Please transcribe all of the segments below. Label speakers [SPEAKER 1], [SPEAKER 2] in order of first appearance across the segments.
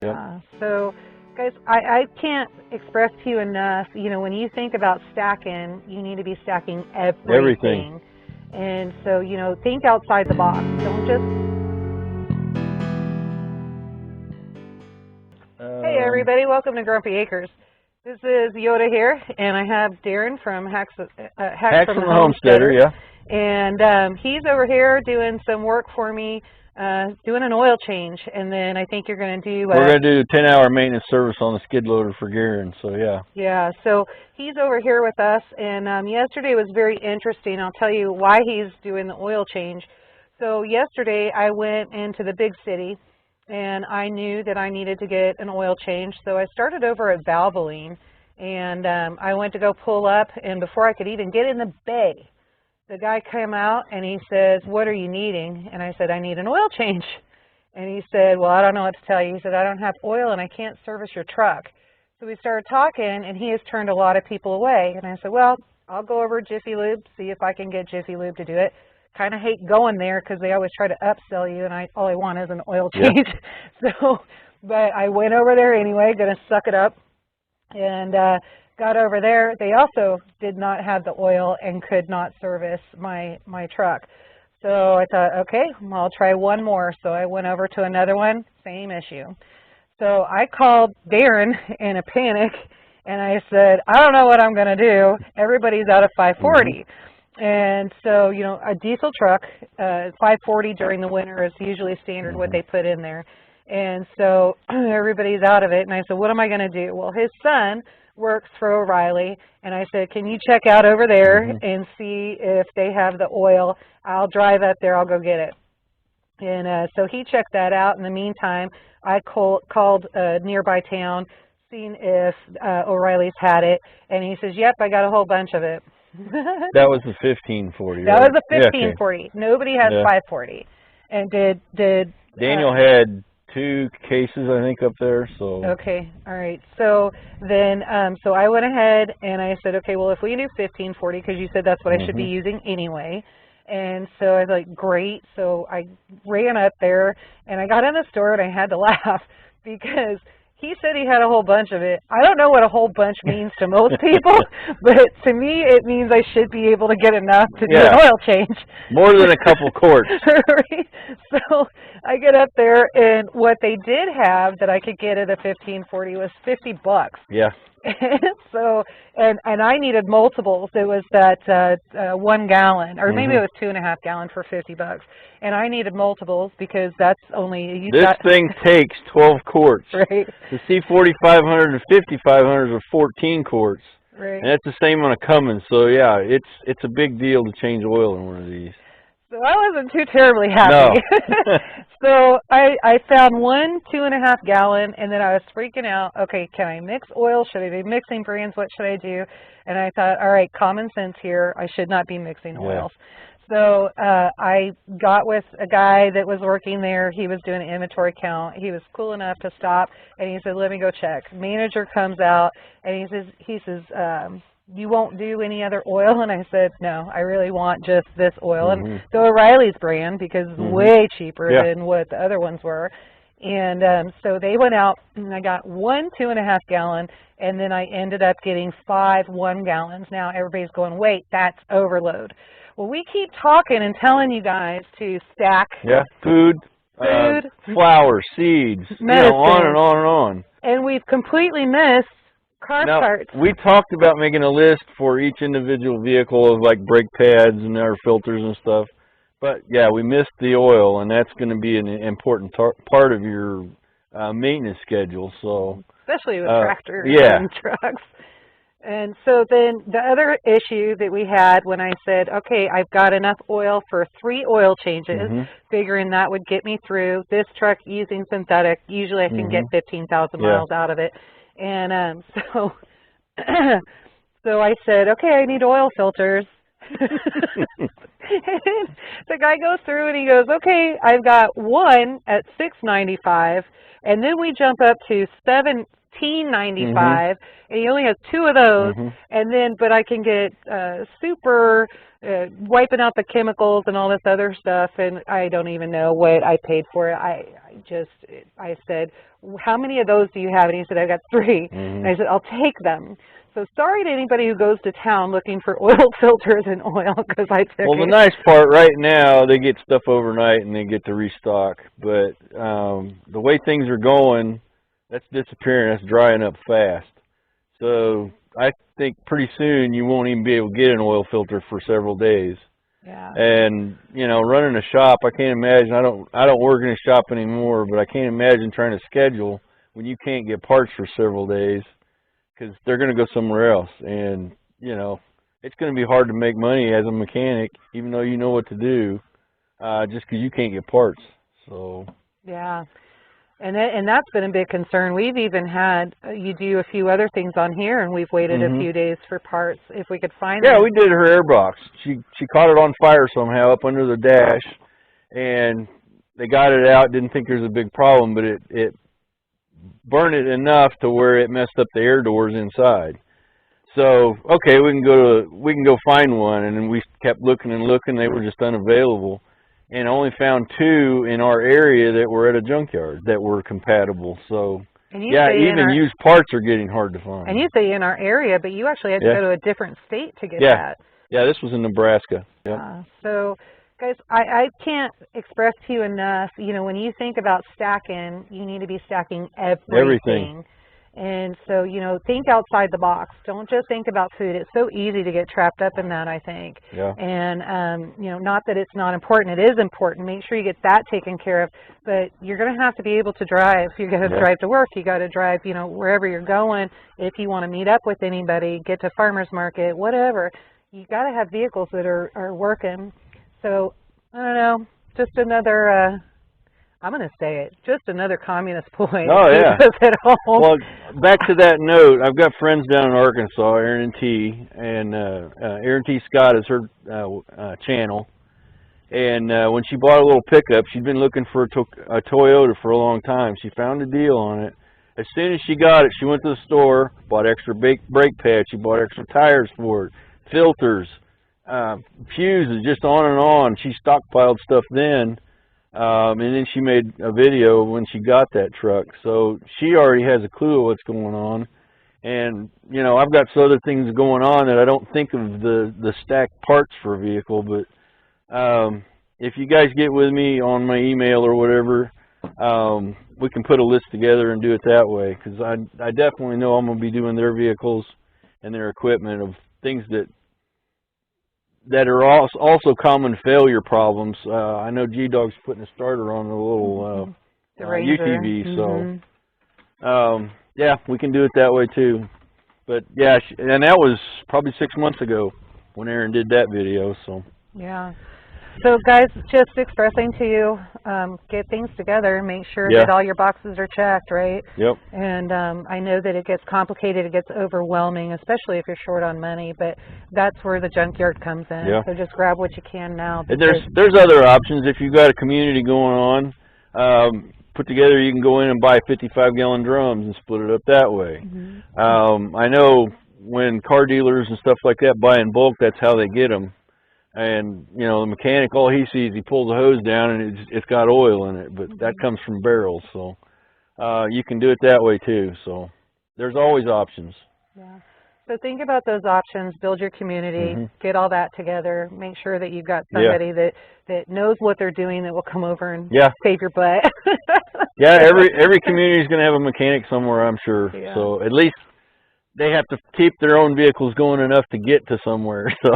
[SPEAKER 1] Yep.
[SPEAKER 2] So, guys, I can't express to you enough, when you think about stacking, you need to be stacking everything. And so, think outside the box. Don't just... Hey, everybody. Welcome to Grumpy Acres. This is Yoda here, and I have Darren from Hacks For The Homesteader.
[SPEAKER 1] Yeah.
[SPEAKER 2] And he's over here doing some work for me, doing an oil change, and then I think you're going to do...
[SPEAKER 1] We're going to do a 10-hour maintenance service on the skid loader for Garen, so yeah.
[SPEAKER 2] Yeah, so he's over here with us, and yesterday was very interesting. I'll tell you why he's doing the oil change. So yesterday I went into the big city, and I knew that I needed to get an oil change, so I started over at Valvoline, and I went to go pull up, and before I could even get in the bay, the guy came out and he says, "What are you needing?" And I said, "I need an oil change." And he said, "Well, I don't know what to tell you." He said, "I don't have oil and I can't service your truck." So we started talking, and he has turned a lot of people away. And I said, "Well, I'll go over to Jiffy Lube, see if I can get Jiffy Lube to do it." Kind of hate going there because they always try to upsell you, and all I want is an oil change. Yeah. But I went over there anyway, going to suck it up, and got over there. They also did not have the oil and could not service my truck. So I thought, okay, well, I'll try one more. So I went over to another one, same issue. So I called Darren in a panic, and I said, "I don't know what I'm going to do. Everybody's out of 540. And so, a diesel truck, 540 during the winter is usually standard what they put in there. And so everybody's out of it. And I said, "What am I going to do?" Well, his son works for O'Reilly, and I said, "Can you check out over there and see if they have the oil? I'll drive up there, I'll go get it." And so he checked that out. In the meantime, I called a nearby town, seen if O'Reilly's had it, and he says, "Yep, I got a whole bunch of it."
[SPEAKER 1] That was the 1540,
[SPEAKER 2] That
[SPEAKER 1] right?
[SPEAKER 2] was the 1540. Yeah, okay. Nobody has 540. And did
[SPEAKER 1] Daniel had 2 cases, I think, up there. So
[SPEAKER 2] okay, all right. So then, so I went ahead and I said, okay, well, if we can do 1540, because you said that's what I should be using anyway. And so I was like, great. So I ran up there, and I got in the store, and I had to laugh because he said he had a whole bunch of it. I don't know what a whole bunch means to most people, but to me it means I should be able to get enough to do an oil change.
[SPEAKER 1] More than a couple quarts.
[SPEAKER 2] Right? So I get up there, and what they did have that I could get at a 1540 was $50. Yeah. So, and I needed multiples. It was that 1 gallon, or maybe it was 2.5 gallons for $50. And I needed multiples because that's only...
[SPEAKER 1] This thing takes 12 quarts.
[SPEAKER 2] Right.
[SPEAKER 1] The C4500 and 5500 are 14 quarts.
[SPEAKER 2] Right.
[SPEAKER 1] And that's the same on a Cummins. So yeah, it's a big deal to change oil in one of these.
[SPEAKER 2] So I wasn't too terribly happy. No. So I found 1 2.5 gallon, and then I was freaking out. Okay, can I mix oil? Should I be mixing brands? What should I do? And I thought, all right, common sense here. I should not be mixing oils. So I got with a guy that was working there. He was doing an inventory count. He was cool enough to stop, and he said, "Let me go check." Manager comes out, and he says, "You won't do any other oil?" And I said, "No, I really want just this oil." And the O'Reilly's brand, because it's way cheaper than what the other ones were. And so they went out, and I got 1 2.5 gallon, and then I ended up getting 5 1 gallons. Now everybody's going, "Wait, that's overload." Well, we keep talking and telling you guys to stack
[SPEAKER 1] food, flour, seeds, on and on and on.
[SPEAKER 2] And we've completely missed car parts.
[SPEAKER 1] We talked about making a list for each individual vehicle of like brake pads and air filters and stuff. But yeah, we missed the oil, and that's going to be an important part of your maintenance schedule. So
[SPEAKER 2] especially with tractors and trucks. And so then the other issue that we had when I said, okay, I've got enough oil for 3 oil changes, figuring that would get me through. This truck using synthetic, usually I can get 15,000 miles out of it. And so I said, okay, I need oil filters. The guy goes through and he goes, okay, I've got one at $6.95, and then we jump up to $17.95, and he only has two of those, and then, but I can get super wiping out the chemicals and all this other stuff, and I don't even know what I paid for it. I said, how many of those do you have? And he said, I've got 3. And I said, I'll take them. So sorry to anybody who goes to town looking for oil filters and oil, because I took
[SPEAKER 1] Well, the nice part right now, they get stuff overnight and they get to restock. But the way things are going, that's disappearing. That's drying up fast. So I think pretty soon you won't even be able to get an oil filter for several days.
[SPEAKER 2] Yeah.
[SPEAKER 1] And you know, running a shop, I can't imagine. I don't work in a shop anymore, but I can't imagine trying to schedule when you can't get parts for several days, because they're going to go somewhere else. And you know, it's going to be hard to make money as a mechanic, even though you know what to do, just because you can't get parts. So
[SPEAKER 2] yeah. And that's been a big concern. We've even had you do a few other things on here, and we've waited a few days for parts if we could find them.
[SPEAKER 1] Yeah, we did her air box. She caught it on fire somehow up under the dash, and they got it out. Didn't think there was a big problem, but it burned it enough to where it messed up the air doors inside. So okay, we can go find one, and then we kept looking and looking. They were just unavailable. And only found 2 in our area that were at a junkyard that were compatible. So, yeah, even used parts are getting hard to find.
[SPEAKER 2] And you say in our area, but you actually had to go to a different state to get that.
[SPEAKER 1] Yeah, this was in Nebraska. Yep.
[SPEAKER 2] So, guys, I can't express to you enough, you know, when you think about stacking, you need to be stacking everything. And so, you know, think outside the box. Don't just think about food. It's so easy to get trapped up in that, I think.
[SPEAKER 1] Yeah.
[SPEAKER 2] And, you know, not that it's not important. It is important. Make sure you get that taken care of. But you're going to have to be able to drive. You're going to drive to work. You got to drive, you know, wherever you're going. If you want to meet up with anybody, get to farmer's market, whatever. You got to have vehicles that are working. So, I don't know, just another... I'm going to say it, just another communist ploy.
[SPEAKER 1] Oh, yeah.
[SPEAKER 2] At home.
[SPEAKER 1] Well, back to that note, I've got friends down in Arkansas, Aaron T. And Aaron T. Scott is her channel. And when she bought a little pickup, she'd been looking for a Toyota for a long time. She found a deal on it. As soon as she got it, she went to the store, bought extra brake pads. She bought extra tires for it, filters, fuses, just on and on. She stockpiled stuff then. And then she made a video when she got that truck. So she already has a clue of what's going on. And, you know, I've got some other things going on that I don't think of the stacked parts for a vehicle. But if you guys get with me on my email or whatever, we can put a list together and do it that way. Because I definitely know I'm going to be doing their vehicles and their equipment of things that are also common failure problems. I know G-Dog's putting a starter on a little UTV, so yeah, we can do it that way too. But yeah, and that was probably 6 months ago when Aaron did that video. So
[SPEAKER 2] yeah. So guys, just expressing to you, get things together, make sure that all your boxes are checked, right?
[SPEAKER 1] Yep.
[SPEAKER 2] And I know that it gets complicated, it gets overwhelming, especially if you're short on money, but that's where the junkyard comes in.
[SPEAKER 1] Yeah.
[SPEAKER 2] So just grab what you can now.
[SPEAKER 1] And there's other options. If you've got a community going on, put together, you can go in and buy 55-gallon drums and split it up that way. I know when car dealers and stuff like that buy in bulk, that's how they get them. And, you know, the mechanic, all he sees, he pulls the hose down and it's got oil in it, but that comes from barrels. So you can do it that way too. So there's always options.
[SPEAKER 2] Yeah. So think about those options, build your community, get all that together, make sure that you've got somebody that knows what they're doing that will come over and save your butt.
[SPEAKER 1] Yeah, every community is going to have a mechanic somewhere, I'm sure.
[SPEAKER 2] Yeah.
[SPEAKER 1] So at least they have to keep their own vehicles going enough to get to somewhere. So.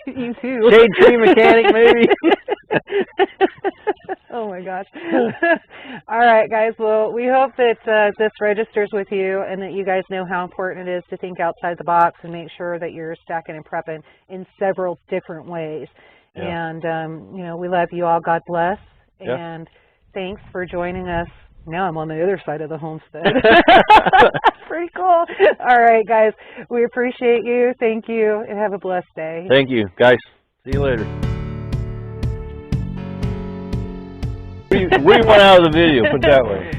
[SPEAKER 2] You too.
[SPEAKER 1] Shade tree mechanic, maybe.
[SPEAKER 2] Oh my gosh. All right, guys. Well, we hope that this registers with you and that you guys know how important it is to think outside the box and make sure that you're stacking and prepping in several different ways. Yeah. And, you know, we love you all. God bless. Yeah. And thanks for joining us Now I'm on the other side of the homestead. Pretty cool. All right, guys. We appreciate you. Thank you, and have a blessed day.
[SPEAKER 1] Thank you, guys. See you later. We went out of the video, put it that way.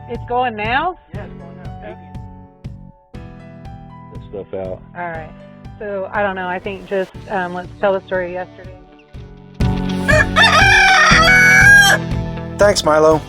[SPEAKER 2] It's going now?
[SPEAKER 3] Yeah, it's going out.
[SPEAKER 1] That stuff out.
[SPEAKER 2] All right. So, I don't know. I think just let's tell the story yesterday.
[SPEAKER 3] Thanks, Milo.